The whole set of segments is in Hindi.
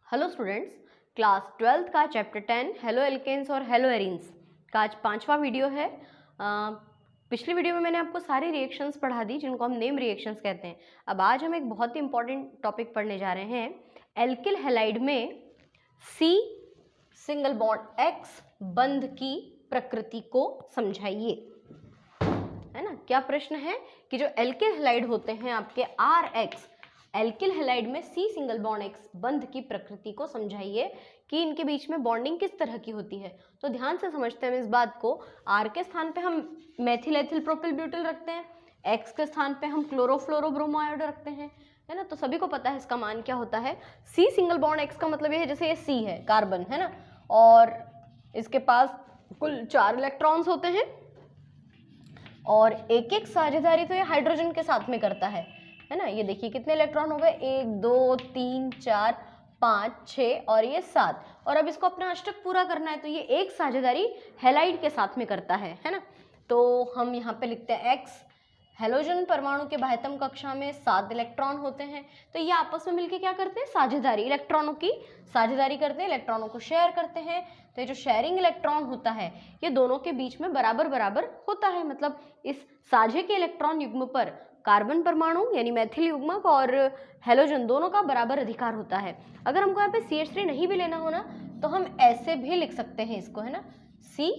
हेलो स्टूडेंट्स, क्लास 12th का चैप्टर 10 हेलो एल्केन्स और हेलो एरीन्स का आज 5वां वीडियो है। पिछली वीडियो में मैंने आपको सारी रिएक्शंस पढ़ा दी जिनको हम नेम रिएक्शंस कहते हैं। अब आज हम एक बहुत ही इंपॉर्टेंट टॉपिक पढ़ने जा रहे हैं। एल्किल हैलाइड में C सिंगल बॉन्ड X बंध की प्रकृति को समझाइए। है ना, क्या प्रश्न है कि जो एल्किल हैलाइड होते हैं आपके RX, एल्किल हैलाइड में C सिंगल बॉन्ड X बंध की प्रकृति को समझाइए कि इनके बीच में बॉन्डिंग किस तरह की होती है। तो ध्यान से समझते हैं इस बात को। R के स्थान पे हम मेथिल एथिल प्रोपिल ब्यूटिल रखते हैं, X के स्थान पे हम क्लोरोफ्लोरोब्रोमाइड रखते हैं, है ना। तो सभी को पता है इसका मान क्या होता है। C सिंगल बॉन्ड X का मतलब ये है जैसे ये C है कार्बन, है ना, और इसके पास कुल 4 इलेक्ट्रॉन्स होते हैं और एक एक साझेदारी तो ये हाइड्रोजन के साथ में करता है ना। ये देखिए कितने इलेक्ट्रॉन हो गए, 1 2 3 4 5 6 और ये 7। और अब इसको अपना अष्टक पूरा करना है तो ये एक साझेदारी हैलाइड के साथ में करता है ना। तो हम यहाँ पे लिखते हैं X। हेलोजन परमाणु के बाह्यतम कक्षा में 7 इलेक्ट्रॉन होते हैं, तो ये आपस में मिलके क्या करते हैं, साझेदारी, इलेक्ट्रॉनों की साझेदारी करते हैं, इलेक्ट्रॉनों को शेयर करते हैं। तो ये जो शेयरिंग इलेक्ट्रॉन होता है ये दोनों के बीच में बराबर बराबर होता है। मतलब इस साझे के इलेक्ट्रॉन युग्म पर कार्बन परमाणु यानी मैथिल युग्मक और हेलोजन दोनों का बराबर अधिकार होता है। अगर हमको यहाँ पे CH3 नहीं भी लेना हो ना तो हम ऐसे भी लिख सकते हैं इसको, है ना, C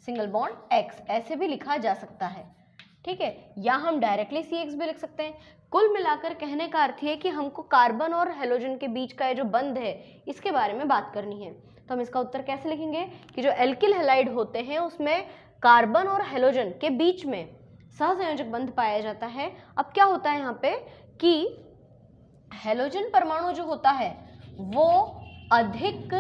सिंगल बॉन्ड X ऐसे भी लिखा जा सकता है, ठीक है, या हम डायरेक्टली CX भी लिख सकते हैं। कुल मिलाकर कहने का अर्थ है कि हमको कार्बन और हेलोजन के बीच का ये जो बंध है इसके बारे में बात करनी है। तो हम इसका उत्तर कैसे लिखेंगे कि जो एल्किल हैलाइड होते हैं उसमें कार्बन और हेलोजन के बीच में सहसंयोजक बंध पाया जाता है। अब क्या होता है यहाँ पे कि हेलोजन परमाणु जो होता है वो अधिक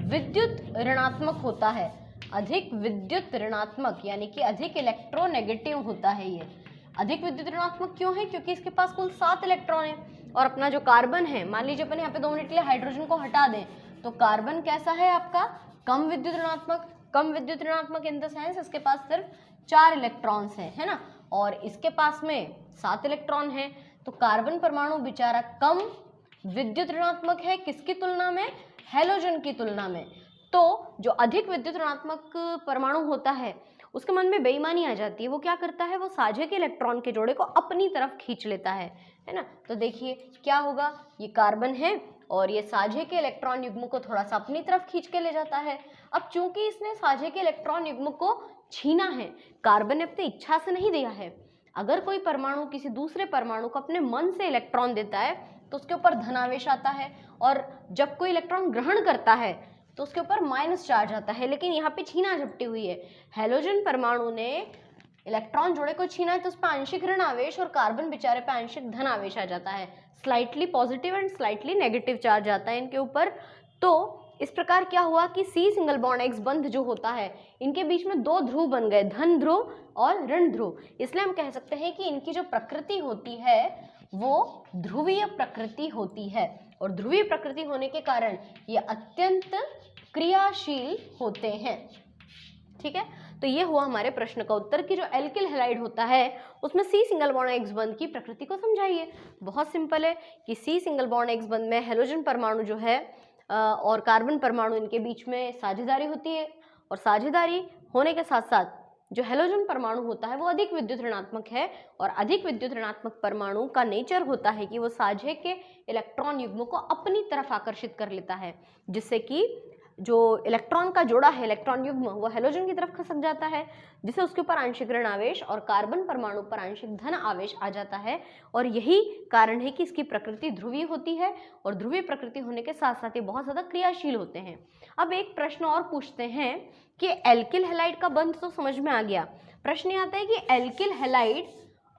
विद्युत ऋणात्मक होता है, अधिक विद्युत ऋणात्मक यानी कि अधिक इलेक्ट्रोनेगेटिव होता है। ये अधिक विद्युत ऋणात्मक क्यों है, क्योंकि इसके पास कुल 7 इलेक्ट्रॉन है और अपना जो कार्बन है, मान लीजिए अपन यहाँ पे 2 मिनट के लिए हाइड्रोजन को हटा दें तो कार्बन कैसा है आपका, कम विद्युत ऋणात्मक। कम विद्युत ऋणात्मक इन द सेंस इसके पास सिर्फ 4 इलेक्ट्रॉन्स हैं, है ना, और इसके पास में 7 इलेक्ट्रॉन है। तो कार्बन परमाणु बेचारा कम विद्युत ऋणात्मक है, किसकी तुलना में, हेलोजन की तुलना में। तो जो अधिक विद्युत ऋणात्मक परमाणु होता है उसके मन में बेईमानी आ जाती है। वो क्या करता है, वो साझे के इलेक्ट्रॉन के जोड़े को अपनी तरफ खींच लेता है ना। तो देखिए क्या होगा, ये कार्बन है और ये साझे के इलेक्ट्रॉन युग्म को थोड़ा सा अपनी तरफ खींच के ले जाता है। अब चूंकि इसने साझे के इलेक्ट्रॉन युग्म को छीना है, कार्बन ने अपनी इच्छा से नहीं दिया है। अगर कोई परमाणु किसी दूसरे परमाणु को अपने मन से इलेक्ट्रॉन देता है तो उसके ऊपर धनावेश आता है, और जब कोई इलेक्ट्रॉन ग्रहण करता है तो उसके ऊपर माइनस चार्ज आता है। लेकिन यहाँ पे छीना झपटी हुई है, हेलोजन परमाणु ने इलेक्ट्रॉन जोड़े को छीना है तो उस पर आंशिक ऋण आवेश और कार्बन बेचारे पे आंशिक धन आवेश आ जाता है। Slightly positive and slightly negative charge आता है इनके ऊपर। तो इस प्रकार क्या हुआ कि C सिंगल बॉन्ड X बंध जो होता है इनके बीच में 2 ध्रुव बन गए, धन ध्रुव और ऋण ध्रुव। इसलिए हम कह सकते हैं कि इनकी जो प्रकृति होती है वो ध्रुवीय प्रकृति होती है, और ध्रुवीय प्रकृति होने के कारण ये अत्यंत क्रियाशील होते हैं, ठीक है। तो ये हुआ हमारे प्रश्न का उत्तर कि जो एल्किल हैलाइड होता है उसमें C सिंगल बॉन्ड X बंध की प्रकृति को समझाइए। बहुत सिंपल है कि C सिंगल बॉन्ड X बंध में हेलोजन परमाणु जो है और कार्बन परमाणु इनके बीच में साझेदारी होती है, और साझेदारी होने के साथ साथ जो हेलोजन परमाणु होता है वो अधिक विद्युत ऋणात्मक है, और अधिक विद्युत ऋणात्मक परमाणु का नेचर होता है कि वो साझे के इलेक्ट्रॉन युग्म को अपनी तरफ आकर्षित कर लेता है, जिससे कि जो इलेक्ट्रॉन का जोड़ा है, इलेक्ट्रॉन युग्म, वो हेलोजन की तरफ खसक जाता है, जिससे उसके ऊपर आंशिक ऋण आवेश और कार्बन परमाणु पर आंशिक धन आवेश आ जाता है। और यही कारण है कि इसकी प्रकृति ध्रुवीय होती है, और ध्रुवीय प्रकृति होने के साथ साथ ये बहुत ज़्यादा क्रियाशील होते हैं। अब एक प्रश्न और पूछते हैं कि एल्किल हैलाइड का बंध तो समझ में आ गया, प्रश्न ये आता है कि एल्किल हैलाइड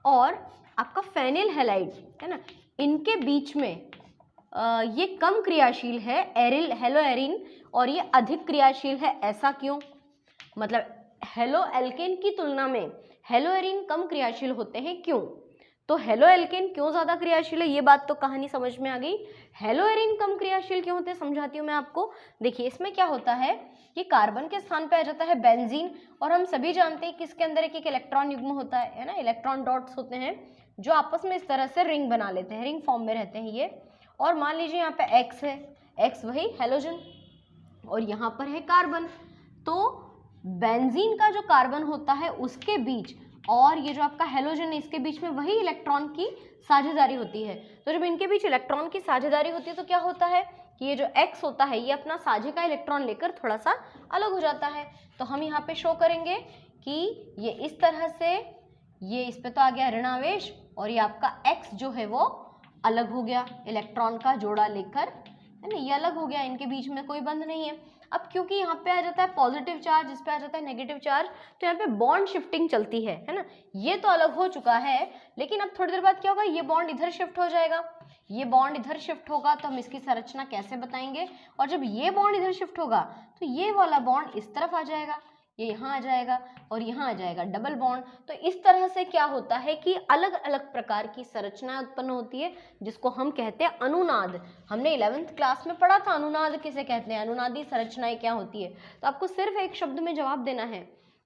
और आपका फेनिल हैलाइड, है ना, इनके बीच में ये कम क्रियाशील है एरिल हेलो एरिन और ये अधिक क्रियाशील है, ऐसा क्यों। मतलब हेलो एल्केन की तुलना में हेलो एरिन कम क्रियाशील होते हैं, क्यों। तो हेलो एल्केन क्यों ज़्यादा क्रियाशील है, ये बात तो कहानी समझ में आ गई। हेलो एरिन कम क्रियाशील क्यों होते हैं समझाती हूँ मैं आपको। देखिए इसमें क्या होता है कि कार्बन के स्थान पे आ जाता है बेंजीन, और हम सभी जानते हैं कि इसके अंदर एक इलेक्ट्रॉन युग्म होता है ना, इलेक्ट्रॉन डॉट्स होते हैं जो आपस में इस तरह से रिंग बना लेते हैं, रिंग फॉर्म में रहते हैं ये। और मान लीजिए यहाँ पे X है, X वही हैलोजन और यहाँ पर है कार्बन। तो बेंजीन का जो कार्बन होता है उसके बीच और ये जो आपका हैलोजन है इसके बीच में वही इलेक्ट्रॉन की साझेदारी होती है। तो जब इनके बीच इलेक्ट्रॉन की साझेदारी होती है तो क्या होता है कि ये जो X होता है ये अपना साझे का इलेक्ट्रॉन लेकर थोड़ा सा अलग हो जाता है। तो हम यहाँ पे शो करेंगे कि ये इस तरह से, ये इस पे तो आ गया ऋण आवेश और ये आपका X जो है वो अलग हो गया इलेक्ट्रॉन का जोड़ा लेकर, है ना, ये अलग हो गया, इनके बीच में कोई बंध नहीं है। अब क्योंकि यहाँ पे आ जाता है पॉजिटिव चार्ज, इस पे आ जाता है नेगेटिव चार्ज, तो यहाँ पे बॉन्ड शिफ्टिंग चलती है ना। ये तो अलग हो चुका है, लेकिन अब थोड़ी देर बाद क्या होगा, ये बॉन्ड इधर शिफ्ट हो जाएगा, ये बॉन्ड इधर शिफ्ट होगा, तो हम इसकी संरचना कैसे बताएंगे। और जब ये बॉन्ड इधर शिफ्ट होगा तो ये वाला बॉन्ड इस तरफ आ जाएगा, ये यहाँ आ जाएगा और यहाँ आ जाएगा डबल बॉन्ड। तो इस तरह से क्या होता है कि अलग अलग प्रकार की संरचनाएं उत्पन्न होती है, जिसको हम कहते हैं अनुनाद। हमने 11th क्लास में पढ़ा था अनुनाद किसे कहते हैं, अनुनादी संरचनाएं क्या होती है। तो आपको सिर्फ एक शब्द में जवाब देना है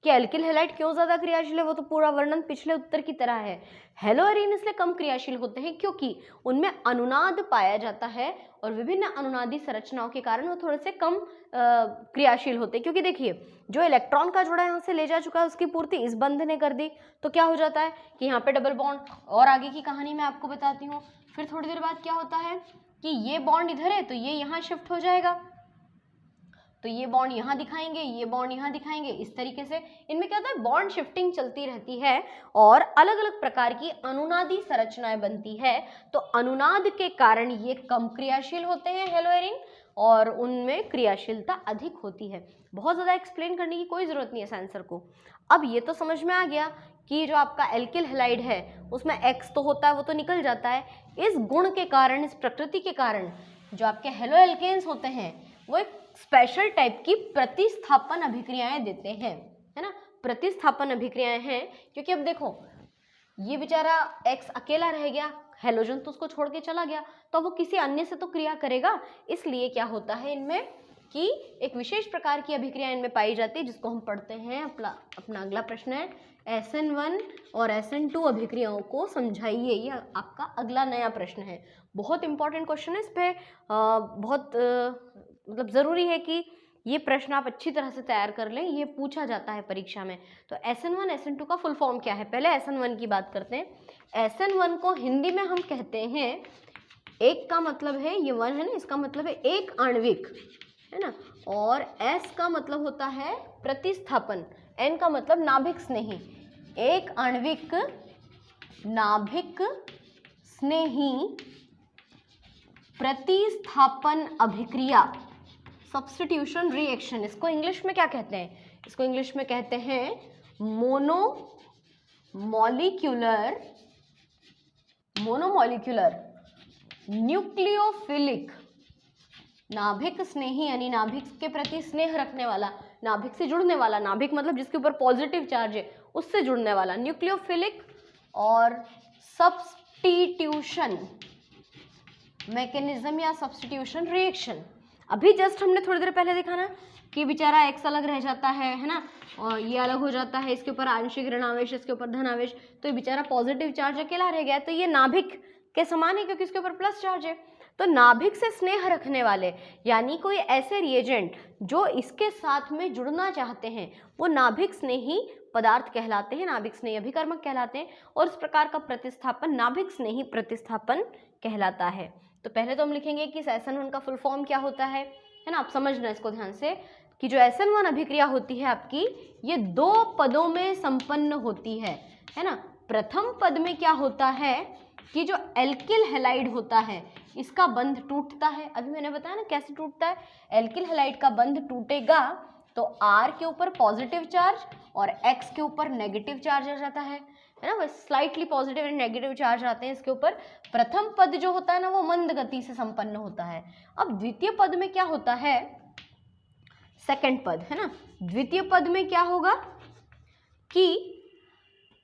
कि एल्किल हैलाइड क्यों ज्यादा क्रियाशील है, वो तो पूरा वर्णन पिछले उत्तर की तरह है। हेलोअरीन इसलिए कम क्रियाशील होते हैं क्योंकि उनमें अनुनाद पाया जाता है और विभिन्न अनुनादी संरचनाओं के कारण वो थोड़े से कम क्रियाशील होते हैं। क्योंकि देखिए जो इलेक्ट्रॉन का जोड़ा यहाँ से ले जा चुका है उसकी पूर्ति इस बंध ने कर दी, तो क्या हो जाता है कि यहाँ पे डबल बॉन्ड, और आगे की कहानी मैं आपको बताती हूँ। फिर थोड़ी देर बाद क्या होता है कि ये बॉन्ड इधर है तो ये यहाँ शिफ्ट हो जाएगा, तो ये बॉन्ड यहाँ दिखाएंगे, ये बॉन्ड यहाँ दिखाएंगे, इस तरीके से इनमें क्या होता है बॉन्ड शिफ्टिंग चलती रहती है और अलग अलग प्रकार की अनुनादी संरचनाएं बनती है। तो अनुनाद के कारण ये कम क्रियाशील होते हैं हेलोअरीन और उनमें क्रियाशीलता अधिक होती है। बहुत ज़्यादा एक्सप्लेन करने की कोई ज़रूरत नहीं है सेंसर को। अब ये तो समझ में आ गया कि जो आपका एल्किल हैलाइड है उसमें X तो होता है, वो तो निकल जाता है। इस गुण के कारण, इस प्रकृति के कारण जो आपके हेलो एल्केन्स होते हैं वो एक स्पेशल टाइप की प्रतिस्थापन अभिक्रियाएं देते हैं, है ना, प्रतिस्थापन अभिक्रियाएं हैं। क्योंकि अब देखो ये बेचारा X अकेला रह गया, हेलोजन तो उसको छोड़ के चला गया, तो वो किसी अन्य से तो क्रिया करेगा। इसलिए क्या होता है इनमें कि एक विशेष प्रकार की अभिक्रिया इनमें पाई जाती है जिसको हम पढ़ते हैं। अपना अगला प्रश्न है SN1 और SN2 अभिक्रियाओं को समझाइए। ये आपका अगला नया प्रश्न है, बहुत इंपॉर्टेंट क्वेश्चन है। इस पे बहुत मतलब ज़रूरी है कि ये प्रश्न आप अच्छी तरह से तैयार कर लें, ये पूछा जाता है परीक्षा में। तो SN1 SN2 का फुल फॉर्म क्या है, पहले SN1 की बात करते हैं। SN1 को हिंदी में हम कहते हैं, एक का मतलब है ये 1 है ना, इसका मतलब है एक आणविक, है ना, और S का मतलब होता है प्रतिस्थापन, N का मतलब नाभिक स्नेही। एक आणविक नाभिक स्नेही प्रतिस्थापन अभिक्रिया, सब्स्टिट्यूशन रिएक्शन, इसको इंग्लिश में क्या कहते हैं, इसको इंग्लिश में कहते हैं मोनोमॉलिक्यूलर न्यूक्लियोफिलिक, नाभिक स्नेही यानी नाभिक के प्रति स्नेह रखने वाला, नाभिक से जुड़ने वाला, नाभिक मतलब जिसके ऊपर पॉजिटिव चार्ज है उससे जुड़ने वाला, न्यूक्लियोफिलिक और सब्स्टिट्यूशन मैकेनिज्म या सब्स्टिट्यूशन रिएक्शन। अभी जस्ट हमने थोड़ी देर पहले देखा ना कि बेचारा X अलग रह जाता है ना, और ये अलग हो जाता है, इसके ऊपर आंशिक ऋण आवेश, इसके ऊपर धन आवेश, तो ये बेचारा पॉजिटिव चार्ज अकेला रह गया। तो ये नाभिक के समान है क्योंकि इसके ऊपर प्लस चार्ज है। तो नाभिक से स्नेह रखने वाले यानी कोई ऐसे रिएजेंट जो इसके साथ में जुड़ना चाहते हैं वो नाभिक स्नेही पदार्थ कहलाते हैं, नाभिक स्नेही अभिकर्मक कहलाते हैं, और इस प्रकार का प्रतिस्थापन नाभिक स्नेही प्रतिस्थापन कहलाता है। तो पहले तो हम लिखेंगे कि SN1 का फुल फॉर्म क्या होता है ना, आप समझना इसको ध्यान से कि जो SN1 अभिक्रिया होती है आपकी, ये 2 पदों में संपन्न होती है ना। प्रथम पद में क्या होता है कि जो एल्किल हैलाइड होता है इसका बंध टूटता है। अभी मैंने बताया ना कैसे टूटता है, एल्किल हैलाइड का बंध टूटेगा तो R के ऊपर पॉजिटिव चार्ज और X के ऊपर नेगेटिव चार्ज आ जाता है ना, बस slightly positive and negative charge आते हैं इसके ऊपर। प्रथम पद जो होता है ना वो मंद गति से संपन्न होता है। अब द्वितीय पद में क्या होता है, सेकंड पद है ना, द्वितीय पद में क्या होगा कि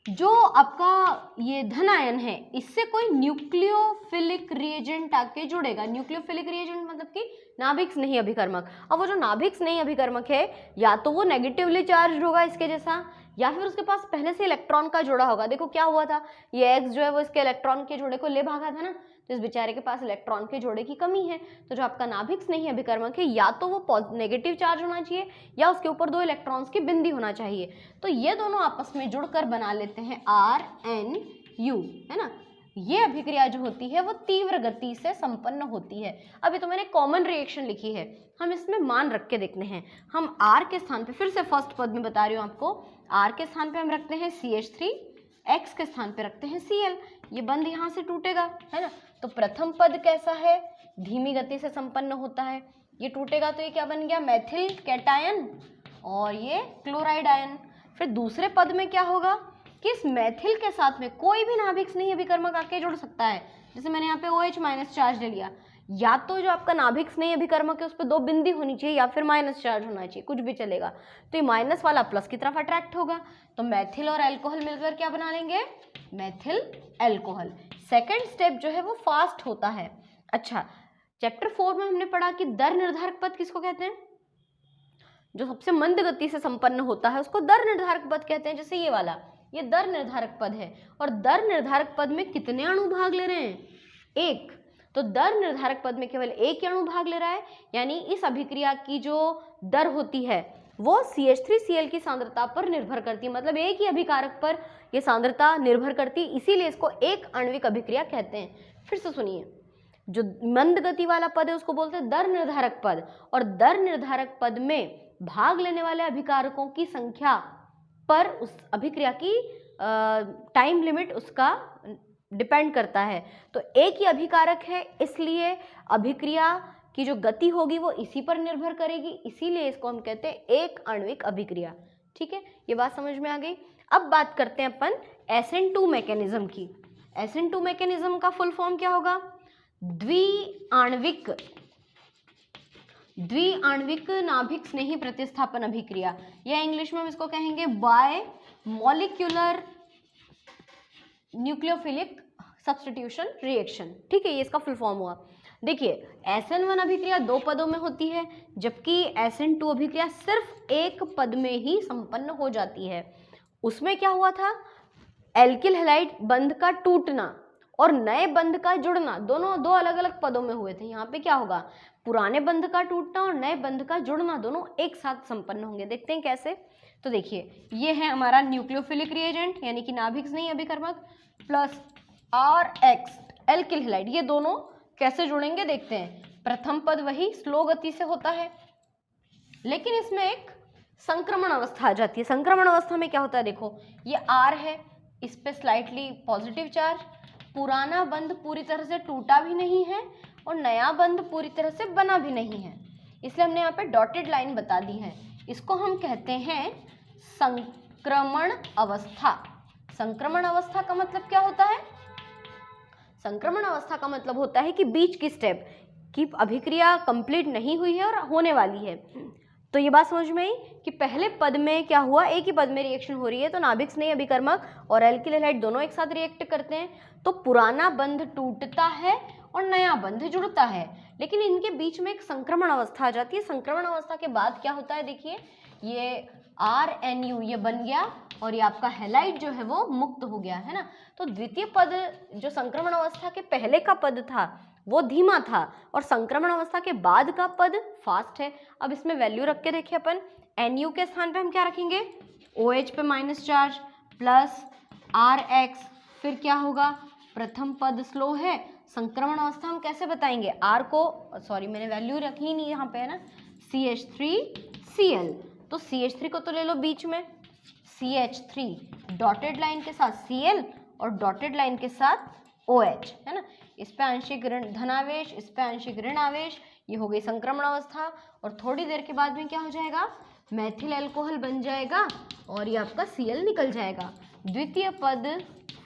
जो आपका ये धन आयन है इससे कोई न्यूक्लियोफिलिक रिएजेंट आके जुड़ेगा। न्यूक्लियोफिलिक रिएजेंट मतलब कि नाभिक स्नेही अभिकर्मक। अब वो जो नाभिक स्नेही अभिकर्मक है या तो वो नेगेटिवली चार्ज होगा इसके जैसा, या फिर उसके पास पहले से इलेक्ट्रॉन का जोड़ा होगा। देखो क्या हुआ था, ये X जो है वो इसके इलेक्ट्रॉन के जोड़े को ले भागा था ना, तो इस बेचारे के पास इलेक्ट्रॉन के जोड़े की कमी है। तो जो आपका नाभिक स्नेही अभिकर्मक है या तो वो नेगेटिव चार्ज होना चाहिए या उसके ऊपर 2 इलेक्ट्रॉन्स की बिंदी होना चाहिए। तो ये दोनों आपस में जुड़कर बना लेते हैं RNU, है ना। ये अभिक्रिया जो होती है वो तीव्र गति से संपन्न होती है। अभी तो मैंने कॉमन रिएक्शन लिखी है, हम इसमें मान रख के देखते हैं। हम R के स्थान पे, फिर से फर्स्ट पद में बता रही हूँ आपको, R के स्थान पे हम रखते हैं CH3, X के स्थान पे रखते हैं Cl। ये बंध यहाँ से टूटेगा, है ना। तो प्रथम पद कैसा है, धीमी गति से संपन्न होता है। ये टूटेगा तो ये क्या बन गया, मैथिल कैटायन और ये क्लोराइड आयन। फिर दूसरे पद में क्या होगा कि इस मैथिल के साथ में कोई भी नाभिक स्नेही अभिकर्मक आके जुड़ सकता है। जैसे मैंने यहाँ पे OH माइनस चार्ज ले लिया, या तो जो आपका नाभिक स्नेही अभिकर्मक है उस पर 2 बिंदी होनी चाहिए या फिर माइनस चार्ज होना चाहिए, कुछ भी चलेगा। तो ये माइनस वाला प्लस की तरफ अट्रैक्ट होगा, तो मैथिल और अल्कोहल मिलकर क्या बना लेंगे, मैथिल अल्कोहल। सेकेंड स्टेप जो है वो फास्ट होता है। अच्छा, चैप्टर 4 में हमने पढ़ा कि दर निर्धारक पद किसको कहते हैं, जो सबसे मंद गति से संपन्न होता है उसको दर निर्धारक पद कहते हैं। जैसे ये वाला, ये दर निर्धारक पद है, और दर निर्धारक पद में कितने अणु भाग ले रहे हैं, 1। तो दर निर्धारक पद में केवल 1 ही अणु भाग ले रहा है, यानी इस अभिक्रिया की जो दर होती है वो CH3Cl की सांद्रता पर निर्भर करती है। मतलब एक ही अभिकारक पर यह सांद्रता निर्भर करती है, इसीलिए इसको एक आणविक अभिक्रिया कहते हैं। फिर से सुनिए, जो मंद गति वाला पद है उसको बोलते हैं दर निर्धारक पद, और दर निर्धारक पद में भाग लेने वाले अभिकारकों की संख्या पर उस अभिक्रिया की टाइम लिमिट उसका डिपेंड करता है। तो एक ही अभिकारक है, इसलिए अभिक्रिया की जो गति होगी वो इसी पर निर्भर करेगी, इसीलिए इसको हम कहते हैं एक आणविक अभिक्रिया। ठीक है, ये बात समझ में आ गई। अब बात करते हैं अपन SN2 मैकेनिज्म की। SN2 मैकेनिज्म का फुल फॉर्म क्या होगा, द्विआण्विक नाभिक स्नेही प्रतिस्थापन अभिक्रिया, या इंग्लिश में हम इसको कहेंगे bye molecular nucleophilic substitution reaction. ठीक है, ये इसका फुल फॉर्म हुआ। देखिए, SN1 अभिक्रिया 2 पदों में होती है, जबकि SN2 अभिक्रिया सिर्फ 1 पद में ही संपन्न हो जाती है। उसमें क्या हुआ था, एल्किल हैलाइड बंध का टूटना और नए बंध का जुड़ना, दोनों 2 अलग अलग पदों में हुए थे। यहाँ पे क्या होगा, पुराने बंध का टूटना और नए बंध का जुड़ना दोनों एक साथ संपन्न होंगे। देखते हैं कैसे। तो देखिए, ये है हमारा न्यूक्लियोफिलिक रिएजेंट यानी कि नाभिक स्नेही अभिकर्मक प्लस RX एल्किल हैलाइड, ये दोनों कैसे जुड़ेंगे देखते हैं। प्रथम पद वही स्लो गति से होता है, लेकिन इसमें एक संक्रमण अवस्था आ जाती है। संक्रमण अवस्था में क्या होता है, देखो ये R है, इस पे स्लाइटली पॉजिटिव चार्ज, पुराना बंध पूरी तरह से टूटा भी नहीं है और नया बंध पूरी तरह से बना भी नहीं है, इसलिए हमने यहाँ पे डॉटेड लाइन बता दी है। इसको हम कहते हैं संक्रमण अवस्था। संक्रमण अवस्था का मतलब क्या होता है, संक्रमण अवस्था का मतलब होता है कि बीच की स्टेप की अभिक्रिया कंप्लीट नहीं हुई है और होने वाली है। तो ये बात समझ में आई कि पहले पद में क्या हुआ, एक ही पद में रिएक्शन हो रही है, तो नाभिक स्नेही अभिकर्मक और एल्किल हैलाइड दोनों एक साथ रिएक्ट करते हैं, तो पुराना बंध टूटता है और नया बंध जुड़ता है, लेकिन इनके बीच में एक संक्रमण अवस्था आ जाती है। संक्रमण अवस्था के बाद क्या होता है, देखिए ये RNU ये बन गया और ये आपका हैलाइड जो है वो मुक्त हो गया, है ना। तो द्वितीय पद जो संक्रमण अवस्था के पहले का पद था वो धीमा था और संक्रमण अवस्था के बाद का पद फास्ट है। अब इसमें वैल्यू रख के देखिए अपन, NU के स्थान पे हम क्या रखेंगे, OH पे माइनस चार्ज प्लस RX, फिर क्या होगा, प्रथम पद स्लो है, संक्रमण अवस्था हम कैसे बताएंगे, R को सॉरी मैंने वैल्यू रखी ही नहीं यहाँ पे, है ना, CH3Cl, तो CH3 को तो ले लो बीच में, CH3 डॉटेड लाइन के साथ Cl और डॉटेड लाइन के साथ OH, है ना। इस पे आंशिक ऋण धनावेश, इस पे आंशिक ऋण आवेश, ये हो गई संक्रमण अवस्था। और थोड़ी देर के बाद में क्या हो जाएगा, मैथिल अल्कोहल बन जाएगा और ये आपका Cl निकल जाएगा। द्वितीय पद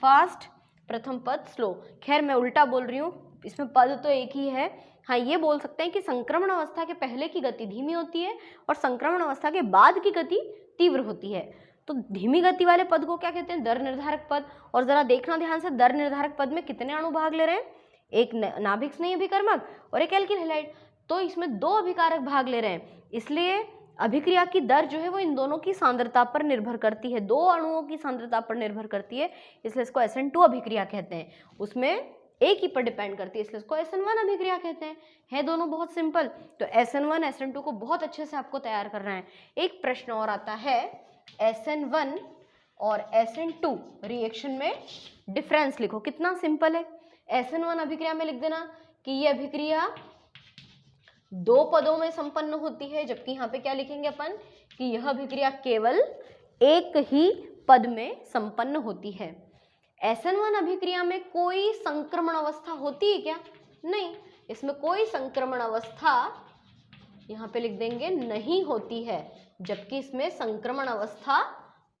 फास्ट, प्रथम पद स्लो। खैर मैं उल्टा बोल रही हूँ, इसमें पद तो एक ही है। हाँ, ये बोल सकते हैं कि संक्रमण अवस्था के पहले की गति धीमी होती है और संक्रमण अवस्था के बाद की गति तीव्र होती है। तो धीमी गति वाले पद को क्या कहते हैं, दर निर्धारक पद। और जरा देखना ध्यान से, दर निर्धारक पद में कितने अणु भाग ले रहे हैं, एक नाभिक स्नेही अभिकर्मक और एक एल्किल हैलाइड, तो इसमें 2 अभिकारक भाग ले रहे हैं, इसलिए अभिक्रिया की दर जो है वो इन दोनों की सांद्रता पर निर्भर करती है, दो अणुओं की सांद्रता पर निर्भर करती है, इसलिए इसको SN2 अभिक्रिया कहते हैं। उसमें एक ही पर डिपेंड करती है, इसलिए इसको SN1 अभिक्रिया कहते हैं। है दोनों बहुत सिंपल। तो SN1 SN2 को बहुत अच्छे से आपको तैयार करना है। एक प्रश्न और आता है, SN1 और SN2 रिएक्शन में डिफरेंस लिखो। कितना सिंपल है। SN1 अभिक्रिया में लिख देना कि ये अभिक्रिया दो पदों में संपन्न होती है, जबकि यहाँ पे क्या लिखेंगे अपन कि यह अभिक्रिया केवल एक ही पद में संपन्न होती है। SN1 अभिक्रिया में कोई संक्रमण अवस्था होती है क्या? नहीं, इसमें कोई संक्रमण अवस्था यहाँ पे लिख देंगे नहीं होती है, जबकि इसमें संक्रमण अवस्था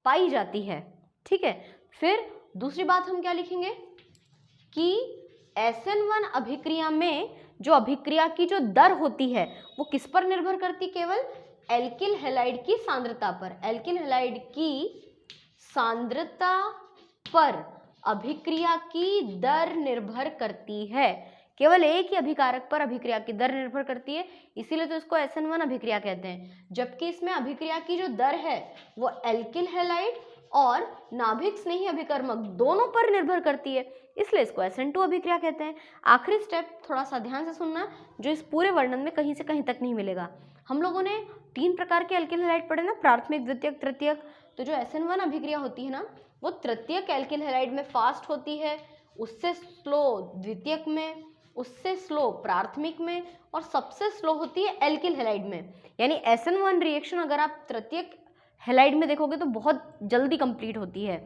पाई जाती है। ठीक है, फिर दूसरी बात हम क्या लिखेंगे कि SN1 अभिक्रिया में जो अभिक्रिया की जो दर होती है वो किस पर निर्भर करती? केवल एल्किल हैलाइड की सांद्रता पर। एल्किल हैलाइड की सांद्रता पर अभिक्रिया की दर निर्भर करती है। केवल एक ही अभिकारक पर अभिक्रिया की दर निर्भर करती है, इसीलिए तो इसको SN1 अभिक्रिया कहते हैं। जबकि इसमें अभिक्रिया की जो दर है वो एल्किल हैलाइड और नाभिक स्नेही अभिकर्मक दोनों पर निर्भर करती है, इसलिए इसको SN2 अभिक्रिया कहते हैं। आखिरी स्टेप थोड़ा सा ध्यान से सुनना, जो इस पूरे वर्णन में कहीं से कहीं तक नहीं मिलेगा। हम लोगों ने 3 प्रकार के एल्किल हैलाइड पढ़े ना, प्राथमिक, द्वितीयक, तृतीयक। तो जो SN1 अभिक्रिया होती है ना, वो तृतीयक एल्किल हैलाइड में फास्ट होती है, उससे स्लो द्वितीयक में, उससे स्लो प्राथमिक में, और सबसे स्लो होती है एल्किल हैलाइड में। यानी SN1 रिएक्शन अगर आप तृतीयक हैलाइड में देखोगे तो बहुत जल्दी कंप्लीट होती है,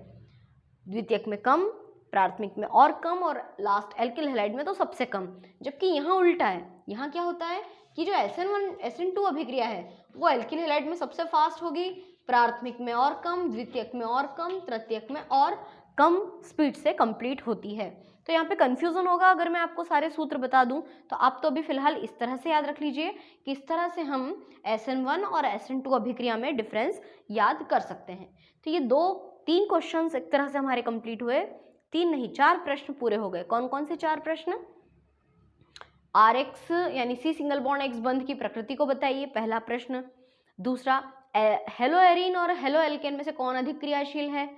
द्वितीयक में कम, प्राथमिक में और कम, और लास्ट एल्किल हैलाइड में तो सबसे कम। जबकि यहाँ उल्टा है, यहाँ क्या होता है कि जो SN2 अभिक्रिया है वो एल्किल हैलाइड में सबसे फास्ट होगी, प्राथमिक में और कम, द्वितीयक में और कम, तृतीयक में और कम स्पीड से कंप्लीट होती है। तो यहाँ पे कंफ्यूजन होगा अगर मैं आपको सारे सूत्र बता दूं, तो आप तो अभी फिलहाल इस तरह से याद रख लीजिए कि इस तरह से हम SN1 और SN2 अभिक्रिया में डिफरेंस याद कर सकते हैं। तो ये 3 क्वेश्चंस एक तरह से हमारे कंप्लीट हुए, 3 नहीं 4 प्रश्न पूरे हो गए। कौन कौन से 4 प्रश्न? RX यानी C सिंगल बॉन्ड X बंध की प्रकृति को बताइए, पहला प्रश्न। दूसरा, हेलोएरीन और हेलो एल्केन में से कौन अधिक क्रियाशील है,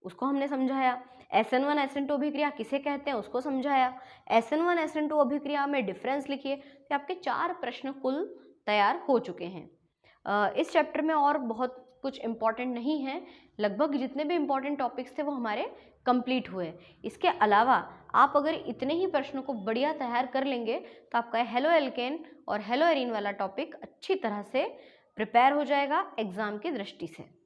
उसको हमने समझाया। SN1 SN2 अभिक्रिया किसे कहते हैं, उसको समझाया। SN1 SN2 अभिक्रिया में डिफरेंस लिखिए। तो आपके 4 प्रश्न कुल तैयार हो चुके हैं। इस चैप्टर में और बहुत कुछ इम्पॉर्टेंट नहीं है, लगभग जितने भी इम्पॉर्टेंट टॉपिक्स थे वो हमारे कंप्लीट हुए। इसके अलावा आप अगर इतने ही प्रश्नों को बढ़िया तैयार कर लेंगे तो आपका हेलो एल्केन और हेलो एरीन वाला टॉपिक अच्छी तरह से प्रिपेयर हो जाएगा एग्जाम की दृष्टि से।